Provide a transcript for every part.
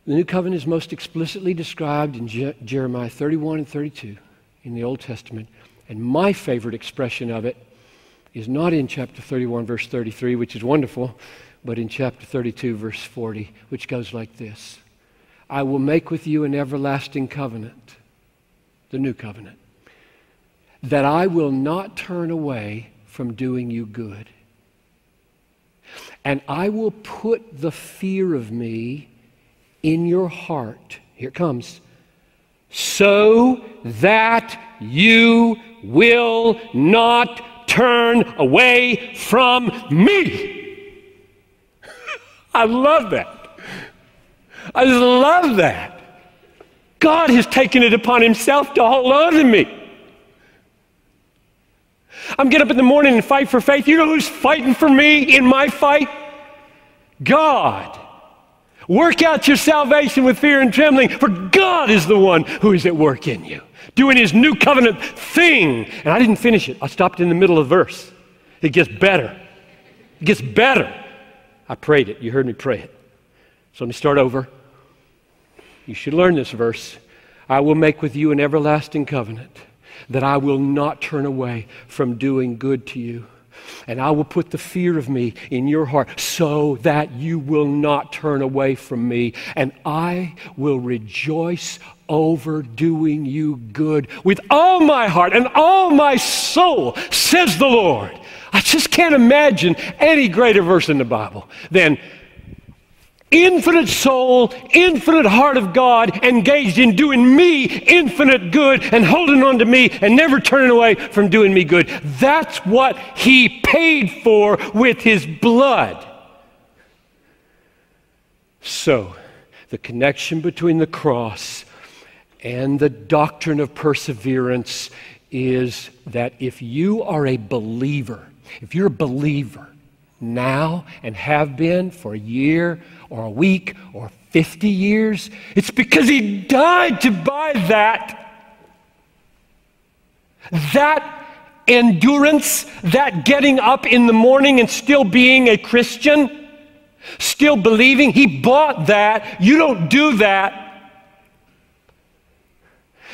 The new covenant is most explicitly described in Jeremiah 31 and 32 in the Old Testament. And my favorite expression of it is not in chapter 31, verse 33, which is wonderful, but in chapter 32, verse 40, which goes like this. I will make with you an everlasting covenant, the new covenant, that I will not turn away from doing you good. And I will put the fear of me in your heart. Here it comes. So that you will not turn away from me. I love that. I just love that. God has taken it upon himself to hold on to me. I'm getting up in the morning and fight for faith. You know who's fighting for me in my fight? God. Work out your salvation with fear and trembling, for God is the one who is at work in you, doing his new covenant thing. And I didn't finish it. I stopped in the middle of the verse. It gets better. It gets better. I prayed it. You heard me pray it. So let me start over. You should learn this verse. I will make with you an everlasting covenant, that I will not turn away from doing good to you. And I will put the fear of me in your heart so that you will not turn away from me. And I will rejoice over doing you good with all my heart and all my soul, says the Lord. I just can't imagine any greater verse in the Bible than infinite soul, infinite heart of God engaged in doing me infinite good and holding on to me and never turning away from doing me good. That's what he paid for with his blood. So, the connection between the cross and the doctrine of perseverance is that if you are a believer, if you're a believer now and have been for a year or a week or 50 years, it's because he died to buy that endurance, that getting up in the morning and still being a Christian, still believing. He bought that. You don't do that.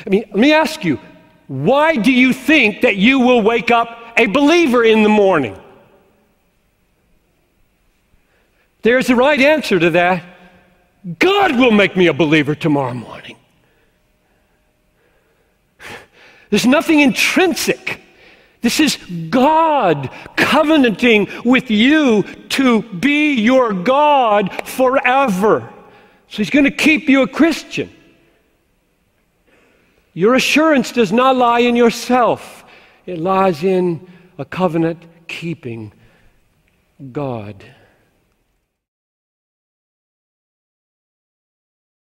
I mean, let me ask you, why do you think that you will wake up a believer in the morning? There's the right answer to that. God will make me a believer tomorrow morning. There's nothing intrinsic. This is God covenanting with you to be your God forever. So he's going to keep you a Christian. Your assurance does not lie in yourself. It lies in a covenant-keeping God.